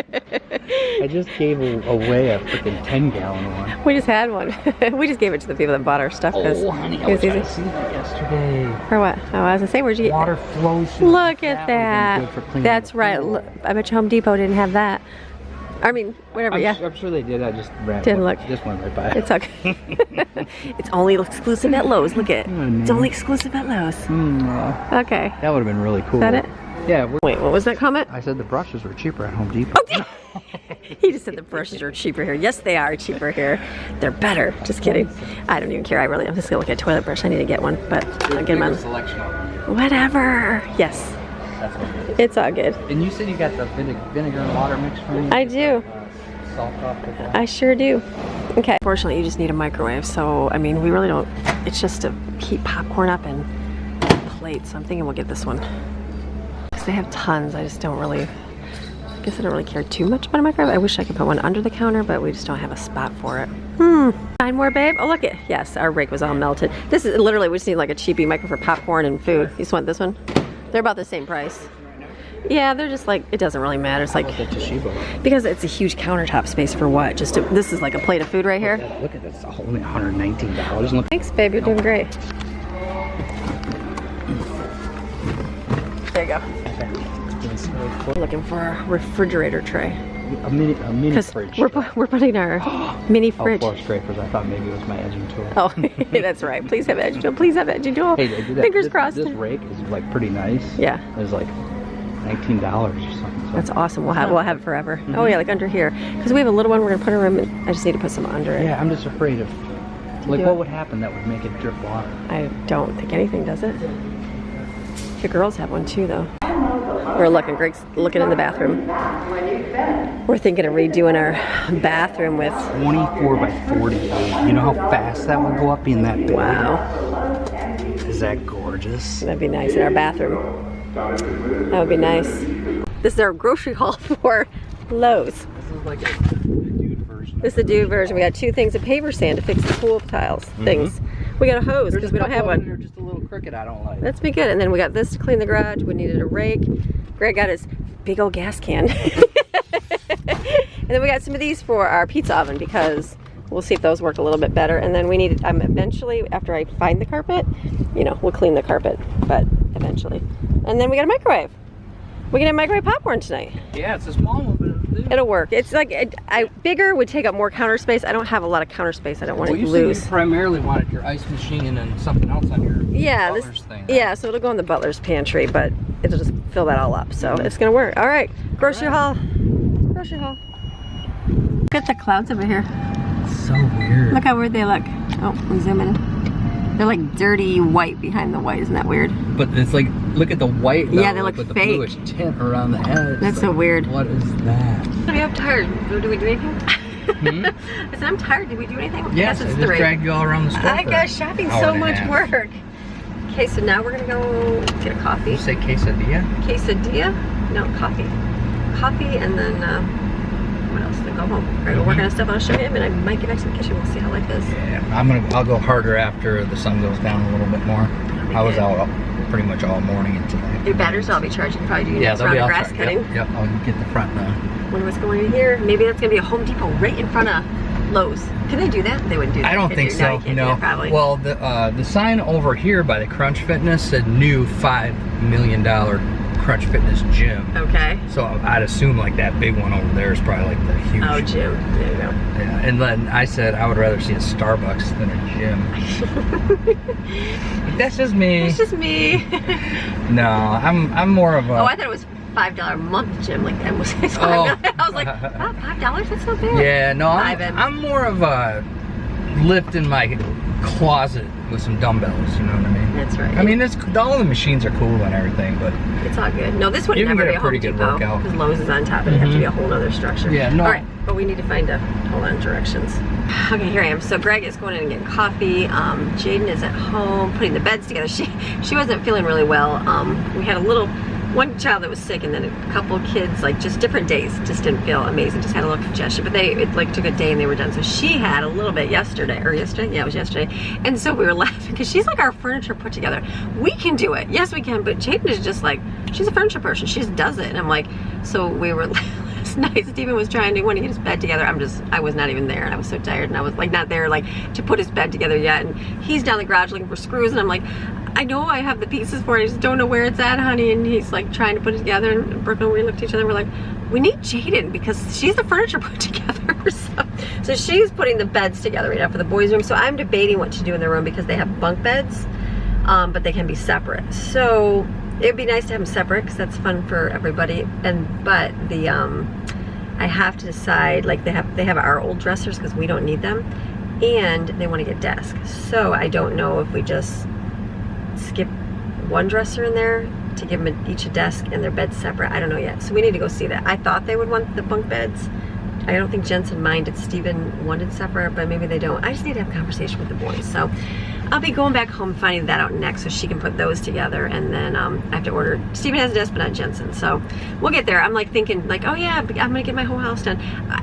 I just gave away a freaking 10-gallon one. We just had one. We just gave it to the people that bought our stuff because Oh, honey, I it was was trying easy. to see that yesterday. For what? Oh, I was gonna say, where'd you get Water flows. through Look the at tap. Would've been that. good for cleaning That's the right. pool. Look, I bet you Home Depot didn't have that. I mean, whatever. Yeah, I'm sure they did. I just ran. Didn't look. Just went right by. it's okay. It's only exclusive at Lowe's. Look at it. Oh, no. It's only exclusive at Lowe's. Okay. That would have been really cool. Is that it? Yeah. Wait, what was that comment? I said the brushes were cheaper at Home Depot. He just said the brushes are cheaper here. Yes, they are cheaper here. They're better. Just kidding. I don't even care. I'm just gonna look at a toilet brush. I need to get one, but I'll get them selection of them. on. Whatever. Yes, That's what it is. it's all good. And you said you got the vinegar and water mix for me? I do. Salt off with that? I sure do. Okay. Fortunately, you just need a microwave. So, I mean, we really don't, it's just to heat popcorn up and plates. So I'm thinking we'll get this one. Because they have tons. I just don't really, I guess I don't really care too much about a microwave. I wish I could put one under the counter, but we just don't have a spot for it. Find more, babe? Oh, look it. Yes, our rake was all melted. This is literally, we just need like a cheapy microwave for popcorn and food. You just want this one? They're about the same price. Yeah, they're just like, it doesn't really matter. It's like, because it's a huge countertop space for what? Just to, this is like a plate of food right here. Look at this, only $119. Look. Thanks, babe, you're doing great. There you go. We're looking for a refrigerator tray. A mini fridge. We're putting our mini fridge. Oh, floor scrapers. I thought maybe it was my edging tool. Oh, that's right. Please have edging tool. Please have edging tool. Hey, fingers crossed. This rake is like pretty nice. Yeah. It's like $19 or something. That's awesome. We'll have it forever. Oh yeah, like under here, because we have a little one. We're gonna put a room. I just need to put some under it. Yeah, I'm just afraid of like what would happen that would make it drip water. I don't think anything does it. The girls have one too, though. We're looking. Greg's looking in the bathroom. We're thinking of redoing our bathroom with 24 by 48. You know how fast that would go up being that big? Wow. Is that gorgeous? That'd be nice in our bathroom. That would be nice. This is our grocery haul for Lowe's. This is like a dude version. This is the dude version. We got 2 things of paver sand to fix the pool tiles. Things. We got a hose because we don't have one. There's just a little crooked I don't like. Let's be good. And then we got this to clean the garage. We needed a rake. Greg got his big old gas can. And then we got some of these for our pizza oven because we'll see if those work a little bit better. And then we needed, eventually, after I find the carpet, you know, we'll clean the carpet, but eventually. And then we got a microwave. We can have microwave popcorn tonight. Yeah, it's a small one, but it'll work. It's like, bigger would take up more counter space. I don't have a lot of counter space. I don't want to lose. You said you primarily wanted your ice machine and something else on your butler's thing. Yeah, so it'll go in the butler's pantry, but it'll just fill that all up. So it's gonna work. All right, grocery haul. Grocery haul. Look at the clouds over here. So weird. Look how weird they look. Oh, we zoom in. They're like dirty white behind the white. Isn't that weird? But it's like, look at the white. Yeah, they look with the fake. bluish tint around the edge. That's so weird. What is that? I'm tired. Do we do anything? I said, I'm tired. Did we do anything? Yes, I just dragged you all around the store. I got shopping so much work. Okay, so now we're gonna go get a coffee. Did you say quesadilla? Quesadilla? No, coffee. Coffee, and then what else? Then go home. All right, we're working on stuff. I'll show you, and I might get back to the kitchen. We'll see how life is. Yeah, I'll go harder after the sun goes down a little bit more. I was out pretty much all morning and today. Your batteries I'll be charging. Probably do next round of grass cutting. Yep, I'll get the front done. Wonder what's going in here. Maybe that's gonna be a Home Depot right in front of Lowe's. Can they do that? They wouldn't do that. I don't think so. No. Probably. Well, the sign over here by the Crunch Fitness said new $5 million Crunch Fitness gym. Okay. So I'd assume like that big one over there is probably like the huge. Oh, gym. There you go. Yeah. And then I said I would rather see a Starbucks than a gym. That's just me. It's just me. No, I'm more of a. Oh, I thought it was $5 a month gym, like that was. I was like, oh, $5? That's not bad. Yeah, no, I'm more of a lift in my closet with some dumbbells. You know what I mean? That's right. I mean, all the machines are cool and everything, but it's all good. No, this would never be a Home Depot because Lowe's is on top, and it'd have to be a whole other structure. Yeah, no. All right, but we need to find hold on, directions. Okay, here I am. So Greg is going in and getting coffee. Jaden is at home putting the beds together. She wasn't feeling really well. We had one child that was sick, and then a couple kids, like just different days, just didn't feel amazing, just had a little congestion, but it like took a day and they were done. So she had a little bit yesterday, yeah, it was yesterday, and so we were laughing because she's like our furniture put together. We can do it, yes we can, but Jaden is just like, she's a furniture person, she just does it, and I'm like, so we were last night, Steven was trying to want to get his bed together. I was not even there, and I was so tired, and I was like not there like to put his bed together yet, and he's down the garage looking for screws, and I'm like, I know I have the pieces for it, I just don't know where it's at, honey. And he's like trying to put it together, and Brooke and we looked at each other and we're like, we need Jaden because she's the furniture put together. So she's putting the beds together right now for the boys' room. So I'm debating what to do in their room because they have bunk beds, but they can be separate. So it'd be nice to have them separate because that's fun for everybody. But I have to decide, like they have our old dressers because we don't need them, and they want to get desks. So I don't know if we just skip one dresser in there to give them each a desk and their beds separate. I don't know yet, so we need to go see that. I thought they would want the bunk beds I don't think Jensen minded. Steven wanted separate, but maybe they don't. I just need to have a conversation with the boys. So I'll be going back home finding that out next so she can put those together, and then I have to order. Steven has a desk, but not Jensen. So we'll get there. I'm like thinking like, oh yeah, I'm gonna get my whole house done.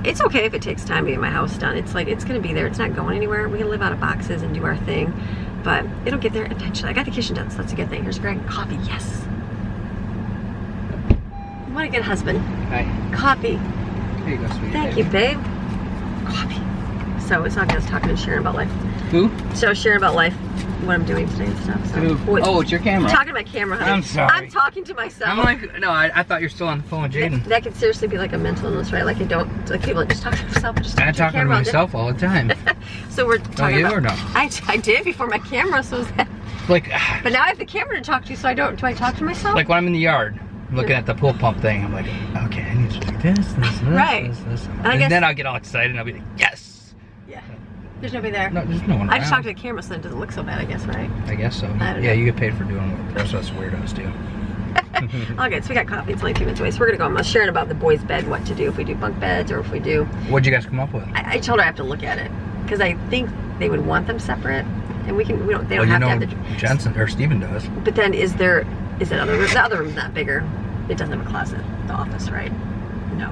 It's okay if it takes time to get my house done. It's like, it's gonna be there. It's not going anywhere. We can live out of boxes and do our thing, but it'll get there eventually. I got the kitchen done, so that's a good thing. Here's Greg. Coffee, yes. What a good husband. Hi. Coffee. Here you go, sweetie. Thank you, babe. Coffee. So it's not good. I was talking to Sharon about life. Who? So Sharon about life, what I'm doing today and stuff. So. Who? Oh, it's your camera. I'm talking to my camera, honey. I'm sorry. I'm talking to myself. I'm like, no, I thought you were still on the phone with Jaden. That could seriously be like a mental illness, right? Like I don't, like people just talk to themselves. Just I talk to myself all the time. So we're Don't talking you about. or no? I did before my camera, so is that. Like, But now I have the camera to talk to, so I don't. Do I talk to myself? like when I'm in the yard, looking at the pool pump thing, I'm like, okay, I need to do this, Right. this. And I And guess- then I'll get all excited and I'll be like, yes. Yeah. There's nobody there. No, there's no one I just around. talk to the camera so that it doesn't look so bad, I guess, right? I guess so. I don't Yeah, know. you get paid for doing what the rest of us weirdos do. All good. So we got coffee. It's only 2 minutes away. So we're gonna go. I'm gonna share about the boys' bed, what to do if we do bunk beds or if we do. What'd you guys come up with? I told her I have to look at it because I think they would want them separate, and we can. We don't. They don't Well, you have know, to have the. Jensen or Steven does. But then is that other room? The other room's not bigger. It doesn't have a closet. The office, right? No.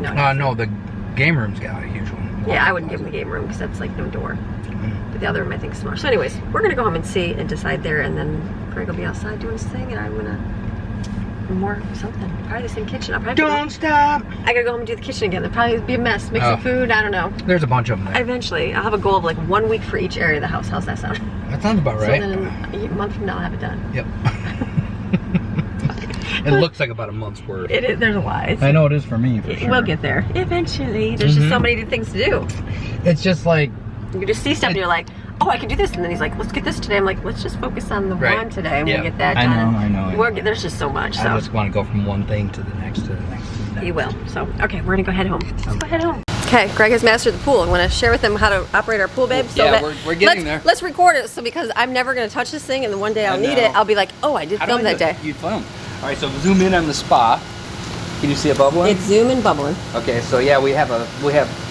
No. it doesn't. No, the game room's got a huge one. Yeah, I wouldn't give them the game room because that's like no door. Mm. But the other room I think is smaller. So, anyways, we're gonna go home and see and decide there, and then Greg will be outside doing his thing, and I'm gonna. More something. Probably the same kitchen. I'll probably Don't stop. I gotta go home and do the kitchen again. There'll probably be a mess. Make some food. I don't know. There's a bunch of them there. Eventually, I'll have a goal of like 1 week for each area of the house. How's that sound? That sounds about right. So then a month from now, I'll have it done. Yep. It looks like about a month's worth. It is. There's a lot. It's, I know it is for me, for sure. We'll get there eventually. There's just so many things to do. It's just like, You can just see stuff and you're like, oh, I can do this. And then he's like, let's get this today. I'm like, let's just focus on the Right. one today and Yeah. we'll get that I done. know. There's just so much. So I just want to go from one thing to the next to the next to the next. you will. So, okay, we're gonna go head home. Let's go head home. Okay, Greg has mastered the pool. I'm gonna share with him how to operate our pool, babe. So Yeah, that we're getting there. Let's record it. So because I'm never gonna touch this thing, and then one day I'll need it, I'll be like, oh, I did How do film I that do day. it? You film. All right, so zoom in on the spa. Can you see it bubbling? It's zoom and bubbling. Okay, so yeah, we have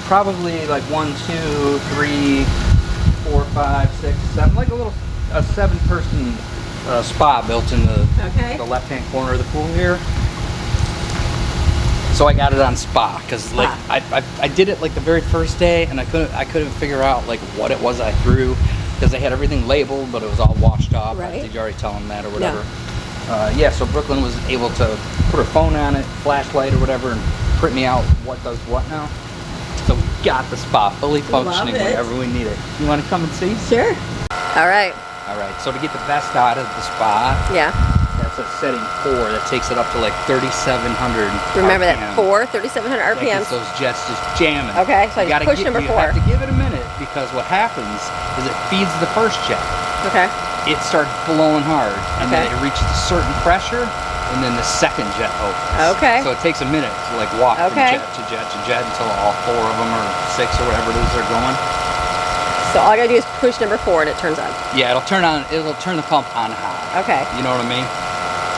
probably like 1, 2, 3, 4, 5, 6, 7, like a 7-person spa built in Okay. the left-hand corner of the pool here. So I got it on spa because like I did it like the very first day and I couldn't figure out like what it was I threw because they had everything labeled but it was all washed off. Right. Did you already tell them that or whatever? Yeah, so Brooklyn was able to put her phone on it, flashlight or whatever, and print me out what does what now. So we got the spa fully functioning Love it. whenever we need it. You want to come and see? Sure. All right. All right, so to get the best out of the spa, Yeah. that's a setting 4 that takes it up to like 3,700 Remember that RPM. 3,700 That RPMs. gets those jets just jamming. Okay, so I You just gotta push number you 4. have to give it a minute because what happens is it feeds the first jet. Okay. It starts blowing hard, and then Okay. it reaches a certain pressure, and then the second jet opens. Okay. So it takes a minute to like walk Okay. from jet to jet to jet until all 4 of them or 6 or whatever it is they're going. So all I gotta do is push number 4 and it turns on. Yeah, it'll turn the pump on high. Okay. You know what I mean?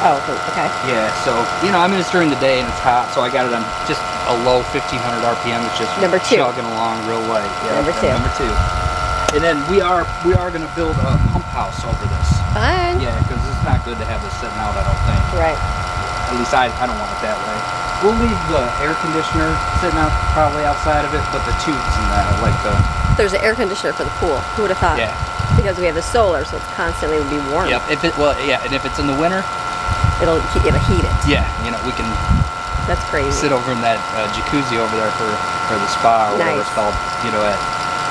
Oh, okay. Yeah, so, you know, I mean, it's during the day and it's hot, so I got it on just a low 1,500 RPM. It's just Number 2. chugging along real light. Yeah, Number 2. Number 2. And then we are going to build a pump house over this. Fine. Yeah, because it's not good to have this sitting out, I don't think. Right. At least I don't want it that way. We'll leave the air conditioner sitting out probably outside of it, but the tubes and that are like the... There's an air conditioner for the pool. Who would have thought? Yeah. Because we have the solar, so it's constantly would be warm. Yep, and if it's in the winter, It'll heat it. yeah, you know, we can That's crazy. sit over in that jacuzzi over there for the spa or whatever Nice. it's called, you know, at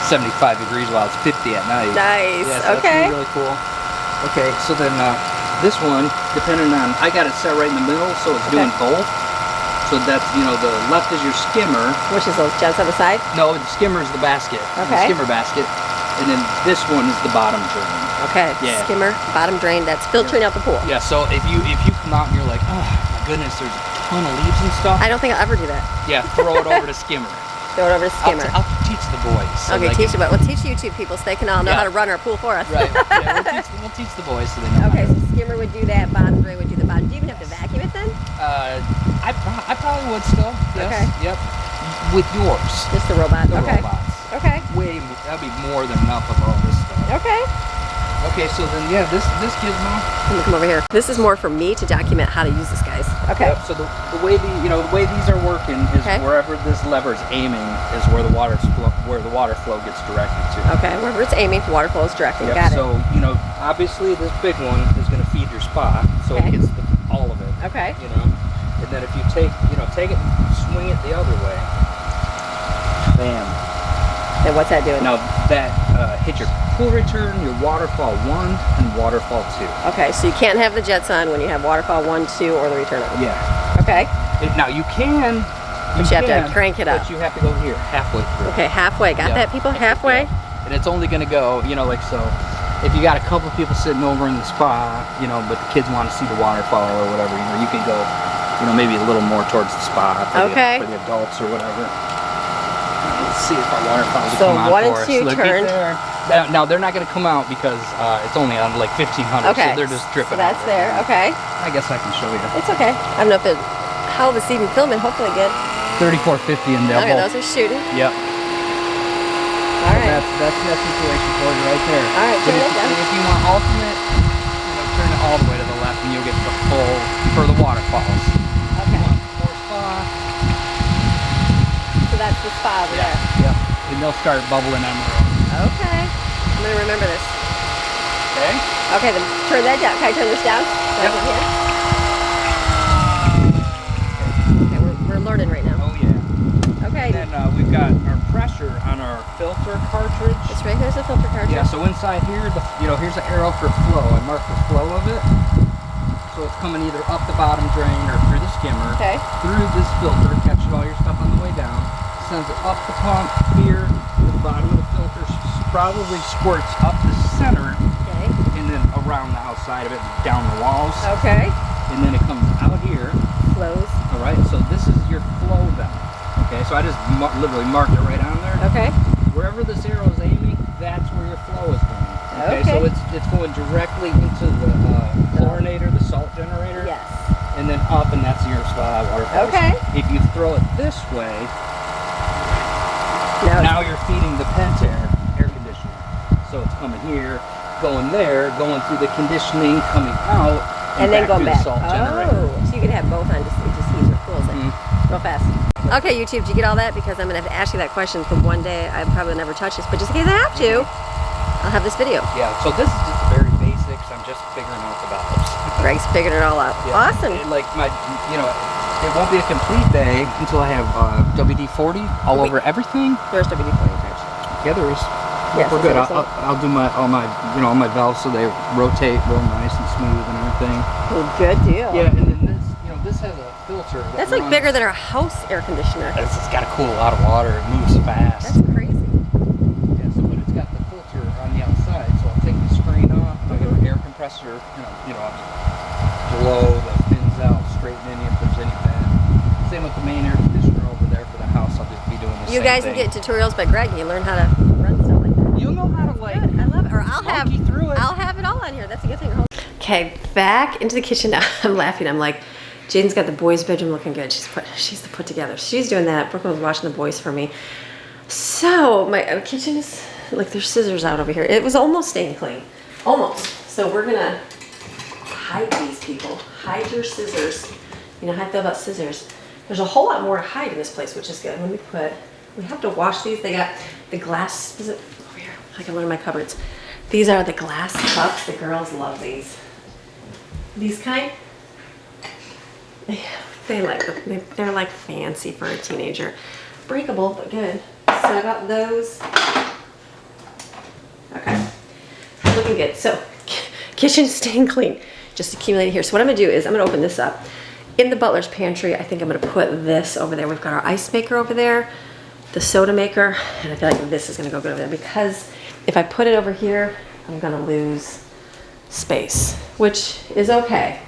75 degrees while it's 50 at night. Nice. Yeah, so Okay. that's really cool. Okay, so then this one, depending on, I got it set right in the middle, so it's doing both. So that's, you know, the left is your skimmer. Which is those jets on the side? No, the skimmer is the basket. Okay. The skimmer basket. And then this one is the bottom drain. Okay. Yeah. Skimmer, bottom drain. That's filtering out the pool. Yeah, so if you come out and you're like, oh my goodness, there's a ton of leaves and stuff. I don't think I'll ever do that. Yeah, throw it over to skimmer. Throw it over to skimmer. I'll teach the boys. So Okay, they teach can- them. We'll teach YouTube people so they can all know Yeah. how to run our pool for us. Right. Yeah, we'll teach the boys so they know. Okay, so skimmer would do that. Bottom drain would do the bottom. Do you even have to vacuum it then? I probably would still. Yes. Okay. Yep. with yours. Just the robot. The Okay. robots. Okay. That'd be more than enough of all this stuff. Okay. Okay, so then yeah, this gizmo. Let me come over here. This is more for me to document how to use this, guys. Okay. Yep, so the way the way these are working is wherever this lever is aiming is where the water flow gets directed to. Okay, wherever it's aiming, water flow is directed. Yep, Got it. so obviously this big one is going to feed your spa, so it gets all of it. Okay. And then if you take it and swing it the other way, bam. Then what's that doing? Now that hit your pool return, your waterfall 1 and waterfall 2. Okay, so you can't have the jets on when you have waterfall 1, 2, or the return on. Yeah. Okay. Now you can. But you have to crank it up. But you have to go here halfway through. Okay, halfway. Got that, people? Halfway. And it's only going to go, like so. If you got a couple people sitting over in the spa, but the kids want to see the waterfall or whatever, you can go, maybe a little more towards the spa for the adults or whatever. Let's see if our waterfalls will come out for us. So 1 and 2 turned. Now they're not going to come out because it's only on like 1500, so they're just dripping. So that's there. Okay. I guess I can show you. It's okay. I don't know if how this even filming. Hopefully good. 3450 and they'll Okay, those are shooting. Yep. All right. That's that situation for you right there. All right, turn it down. If you want alternate, turn it all the way to the left and you'll get the full for the waterfalls. Okay. More spa. So that's the spa over there. Yep. And they'll start bubbling on their own. Okay. I'm gonna remember this. Okay. Okay, then turn that down. Can I turn this down? Yep. Okay, we're learning right now. Oh yeah. Okay. And then we've got our pressure on our filter cartridge. It's right here's the filter cartridge. Yeah. So inside here, here's an arrow for flow. I marked the flow of it. So it's coming either up the bottom drain or through the skimmer. Okay. Through this filter, catching all your stuff on the way down. Sends it up the pump here to the bottom of the filter. Probably squirts up the center. Okay. And then around the outside of it, down the walls. Okay. And then it comes out here. Flows. All right. So this is your flow valve. Okay. So I just literally marked it right on there. Okay. Wherever this arrow is aiming, that's where your flow is going. Okay. So it's going directly into the chlorinator, the salt generator. Yes. And then up, and that's your waterfall. Okay. If you throw it this way, now you're feeding the Pentair air conditioner. So it's coming here, going there, going through the conditioning, coming out, and then going back. The salt generator. So you can have both on, just heats or cools it real fast. Okay, YouTube, did you get all that? Because I'm gonna have to ask you that question for one day. I probably will never touch this, but just in case I have to, I'll have this video. Yeah. So this is just the very basics. I'm just figuring out the valves. Greg's figured it all out. Yeah. Awesome. It won't be a complete day until I have WD-40 all over everything. There's WD-40 charge. Yeah, there is. Yes, we're good. I'll do all my valves so they rotate real nice and smooth and everything. Oh, good deal. Yeah, and then this has a filter. That's like bigger than our house air conditioner. It's got to cool a lot of water. It moves fast. That's crazy. Yeah, but it's got the filter on the outside, so I'll take the screen off. I got an air compressor, blow the fins out, straighten any if there's any bad. Same with the main air conditioner over there for the house. I'll just be doing the same thing. You guys can get tutorials by Greg and you learn how to run stuff like that. You'll know how to I love it. Or I'll have it all on here. That's a good thing. Okay, back into the kitchen now. I'm laughing. I'm like, Jaden's got the boys' bedroom looking good. She's put together. She's doing that. Brooklyn was watching the boys for me. So my kitchen is like there's scissors out over here. It was almost staying clean, almost. So we're gonna hide these people. Hide your scissors. You know how I feel about scissors. There's a whole lot more to hide in this place, which is good. We have to wash these. They got the glass. Is it over here? I can learn in my cupboards. These are the glass cups. The girls love these. These kind. They like them. They're like fancy for a teenager. Breakable, but good. So I got those. Okay. Looking good. So, kitchen staying clean. Just accumulating here. So what I'm going to do is I'm going to open this up. In the butler's pantry, I think I'm going to put this over there. We've got our ice maker over there, the soda maker, and I feel like this is going to go good over there because if I put it over here, I'm going to lose space, which is okay.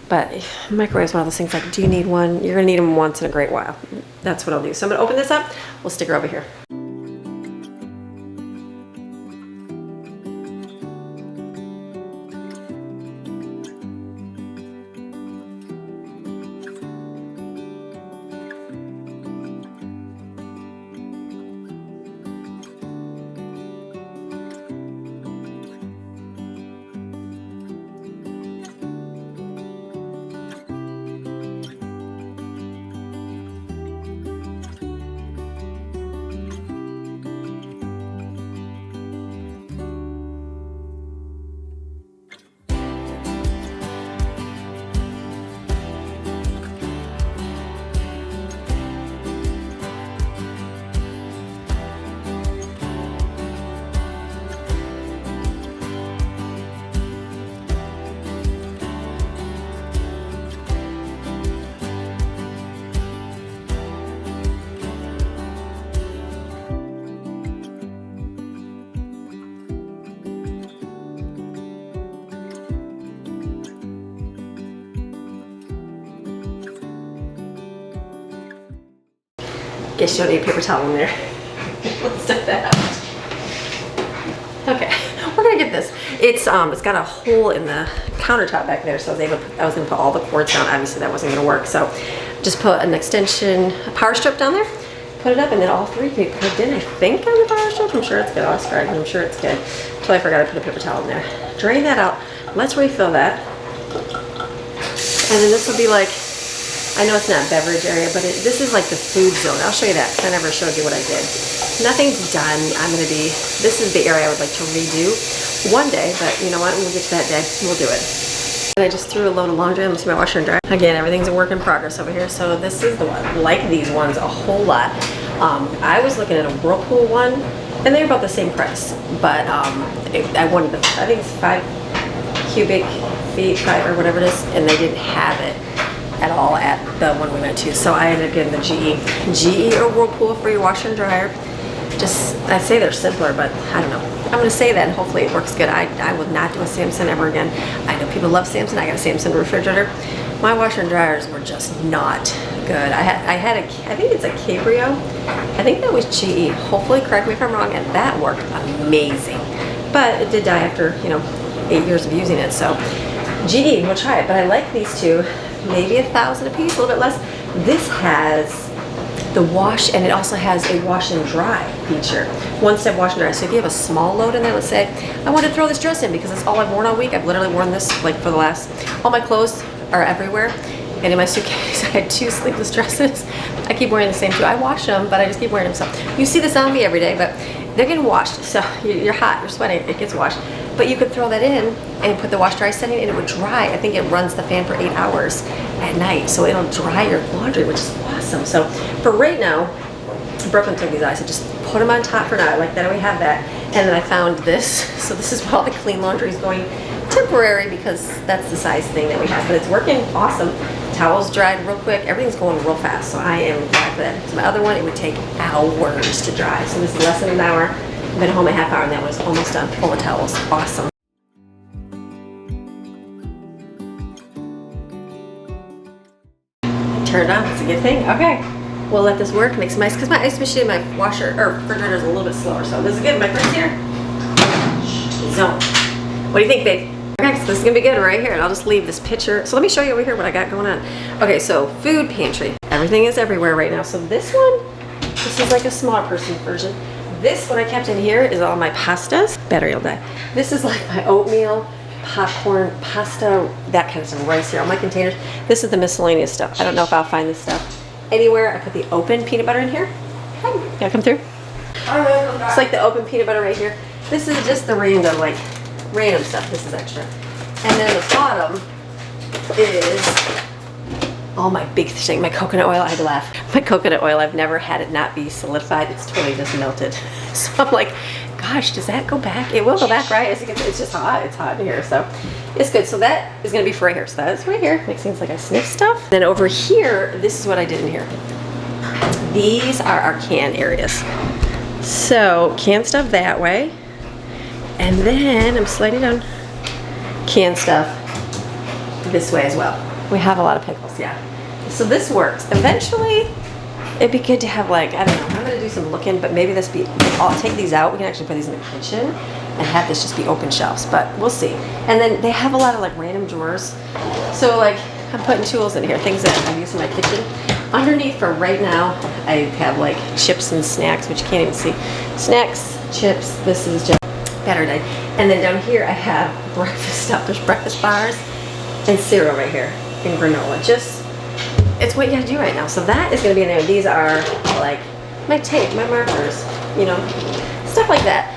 But microwave is one of those things like, do you need one? You're going to need them once in a great while. That's what I'll do. So I'm going to open this up. We'll stick her over here. guess you don't need a paper towel in there. Let's do that. Okay, we're gonna get this. It's got a hole in the countertop back there, so I was gonna put all the cords down. Obviously that wasn't gonna work, so just put an extension, a power strip down there, put it up, and then all three can be plugged in, I think, on the power strip. I'm sure it's good. I'll scratch, but I'm sure it's good. Until I forgot to put a paper towel in there. Drain that out. Let's refill that. And then this will be like, I know it's not beverage area, but this is like the food zone. I'll show you that because I never showed you what I did. Nothing's done. This is the area I would like to redo one day, but you know what? When we get to that day, we'll do it. And I just threw a load of laundry into my washer and dryer. Again, everything's a work in progress over here. So this is the one, like these ones a whole lot. I was looking at a Whirlpool one, and they're about the same price, but I wanted I think it's 5 cubic feet, 5 or whatever it is, and they didn't have it at all at the one we went to. So I ended up getting the GE or Whirlpool for your washer and dryer. I'd say they're simpler, but I don't know. I'm gonna say that and hopefully it works good. I will not do a Samsung ever again. I know people love Samsung. I got a Samsung refrigerator. My washer and dryers were just not good. I think it's a Cabrio. I think that was GE. Hopefully, correct me if I'm wrong, and that worked amazing. But it did die after, 8 years of using it. So GE, we'll try it. But I like these two. Maybe $1,000 a piece, a little bit less. This has the wash, and it also has a wash and dry feature. One-step wash and dry. So if you have a small load in there, let's say, I want to throw this dress in because it's all I've worn all week. I've literally worn this like for the last, all my clothes are everywhere. And in my suitcase, I had 2 sleeveless dresses. I keep wearing the same 2. I wash them, but I just keep wearing them. So you see this on me every day, but they're getting washed. So you're hot, you're sweating, it gets washed. But you could throw that in and put the wash dry setting and it would dry. I think it runs the fan for 8 hours at night. So it'll dry your laundry, which is awesome. So for right now, Brooklyn took these out. I said, just put them on top for now. I like that we have that. And then I found this. So this is where all the clean laundry is going temporary because that's the size thing that we have. But it's working awesome. Towels dried real quick. Everything's going real fast. So I am glad for that. So my other one, it would take hours to dry. So this is less than an hour. I've been home a half hour and that was almost done, full of towels. Awesome. Turned on, that's a good thing. Okay, we'll let this work, make some ice, because my ice machine, my washer, or refrigerator is a little bit slower, so this is good. My friend's here. Zone. What do you think, babe? Okay, so this is gonna be good right here, and I'll just leave this picture. So let me show you over here what I got going on. Okay, so food pantry. Everything is everywhere right now. So this is like a smaller person's version. This, what I kept in here, is all my pastas. Battery will die. This is like my oatmeal, popcorn, pasta, that kind of stuff. Rice here, all my containers. This is the miscellaneous stuff. I don't know if I'll find this stuff anywhere. I put the open peanut butter in here. Hi, you gotta come through. It's like the open peanut butter right here. This is just the random stuff. This is extra. And then the bottom is all my big thing, my coconut oil. I had to laugh. My coconut oil, I've never had it not be solidified. It's totally just melted. So I'm like, gosh, does that go back? It will go back, right? It's just hot. It's hot in here, so it's good. So that is gonna be for right here. So that's right here. Makes things like I sniff stuff. Then over here, this is what I did in here. These are our can areas. So can stuff that way. And then I'm sliding down can stuff this way as well. We have a lot of pickles, yeah. So this works. Eventually, it'd be good to have like, I don't know, I'm gonna do some looking, but maybe I'll take these out. We can actually put these in the kitchen and have this just be open shelves, but we'll see. And then they have a lot of like random drawers. So like, I'm putting tools in here, things that I use in my kitchen. Underneath for right now, I have like chips and snacks, which you can't even see. Snacks, chips, this is just battery day. And then down here, I have breakfast stuff. There's breakfast bars and cereal right here. And granola. It's what you gotta do right now. So that is gonna be in there. These are like my tape, my markers, stuff like that.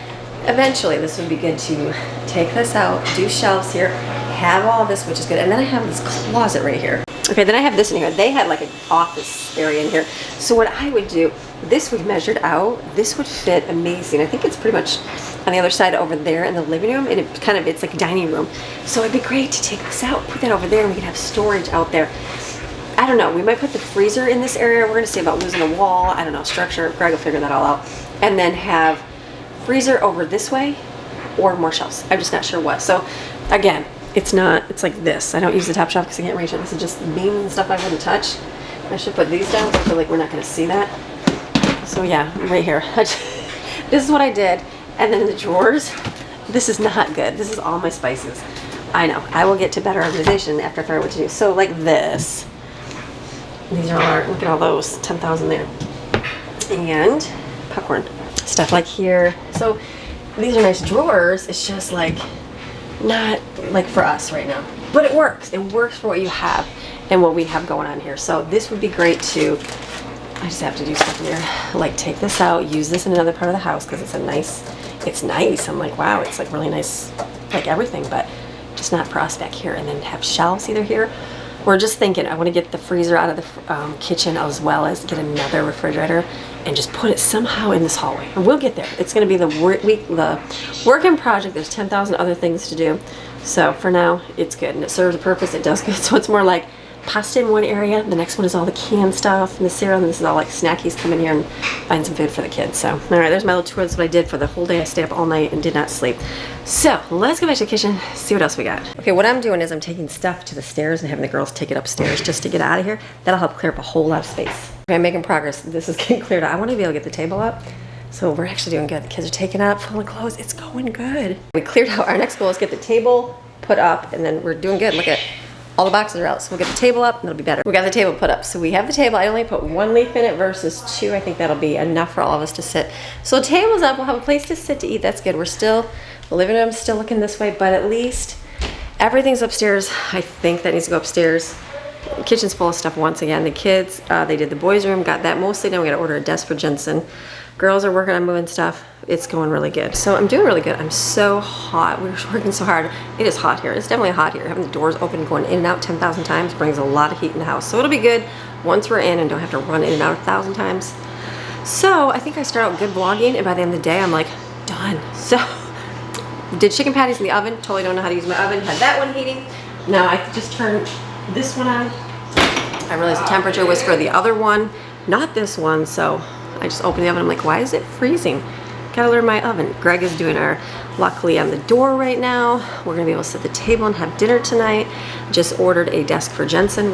Eventually, this would be good to take this out, do shelves here, have all this, which is good. And then I have this closet right here. Okay, then I have this in here. They had like an office area in here. So what I would do, this would measured out. This would fit amazing. I think it's pretty much on the other side over there in the living room, and it's like a dining room. So it'd be great to take this out, put that over there, and we can have storage out there. I don't know, we might put the freezer in this area. We're gonna see about losing a wall. I don't know, structure. Greg will figure that all out. And then have freezer over this way or more shelves. I'm just not sure what. So again, it's like this. I don't use the top shelf because I can't reach it. This is just beams and stuff I wouldn't touch. I should put these down, but I feel like we're not gonna see that. So yeah, right here. This is what I did. And then in the drawers, this is not good. This is all my spices. I know. I will get to better organization after I figure out what to do. So like this. These are all, look at all those, 10,000 there. And popcorn. Stuff like here. So these are nice drawers. It's just like not like for us right now. But it works. It works for what you have and what we have going on here. So this would be great to, I just have to do stuff in here. Like take this out, use this in another part of the house because it's nice. I'm like, wow, it's like really nice, like everything, but just not for us back here. And then have shelves either here. We're just thinking, I want to get the freezer out of the kitchen as well as get another refrigerator and just put it somehow in this hallway. And we'll get there. It's going to be the working project. There's 10,000 other things to do. So for now, it's good. And it serves a purpose. It does good. So it's more like pasta in one area. The next one is all the canned stuff and the cereal. And this is all like snackies. Come in here and find some food for the kids. So, all right, there's my little tour. That's what I did for the whole day. I stayed up all night and did not sleep. So let's go back to the kitchen, see what else we got. Okay, what I'm doing is I'm taking stuff to the stairs and having the girls take it upstairs just to get out of here. That'll help clear up a whole lot of space. Okay, I'm making progress. This is getting cleared out. I want to be able to get the table up. So we're actually doing good. The kids are taking up, full of clothes. It's going good. We cleared out. Our next goal is get the table put up, and then we're doing good. Look at all the boxes are out. So we'll get the table up and it'll be better. We got the table put up. So we have the table. I only put one leaf in it versus two. I think that'll be enough for all of us to sit. So the table's up. We'll have a place to sit to eat. That's good. The living room's still looking this way, but at least everything's upstairs. I think that needs to go upstairs. The kitchen's full of stuff once again. The kids, they did the boys' room, got that mostly done. We gotta order a desk for Jensen. Girls are working on moving stuff. It's going really good. So I'm doing really good. I'm so hot. We're working so hard. It is hot here. It's definitely hot here. Having the doors open, going in and out 10,000 times brings a lot of heat in the house. So it'll be good once we're in and don't have to run in and out 1,000 times. So I think I start out good vlogging, and by the end of the day, I'm like, done. So did chicken patties in the oven. Totally don't know how to use my oven. Had that one heating. Now I just turned this one on. I realized the temperature was for the other one, not this one. So I just opened the oven. I'm like, why is it freezing? Gotta learn my oven. Greg is doing our luckily on the door right now. We're gonna be able to set the table and have dinner tonight. Just ordered a desk for Jensen.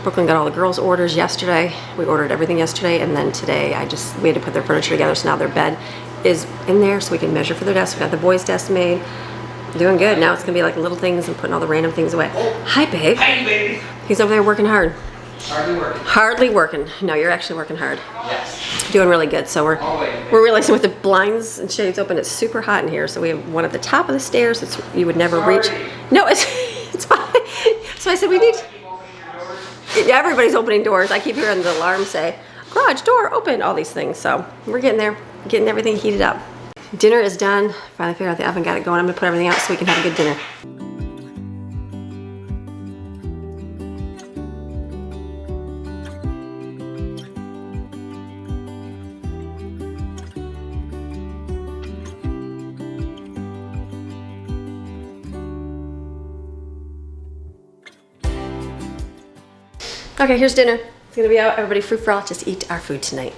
Brooklyn got all the girls' orders yesterday. We ordered everything yesterday, and then today we had to put their furniture together, so now their bed is in there so we can measure for their desk. We got the boys' desk made. Doing good. Now it's gonna be like little things and putting all the random things away. Hi, babe. Hey, baby. He's over there working hard. Hardly working. Hardly working. No, you're actually working hard. Yes. Doing really good. So we're realizing with the blinds and shades open, it's super hot in here. So we have one at the top of the stairs. You would never reach. No, it's fine. So I said we need. Everybody's opening doors. I keep hearing the alarm say, "Garage door open." All these things. So we're getting there, getting everything heated up. Dinner is done. Finally figured out the oven, got it going. I'm gonna put everything out so we can have a good dinner. Okay, here's dinner. It's gonna be out. Everybody free for all. Just eat our food tonight.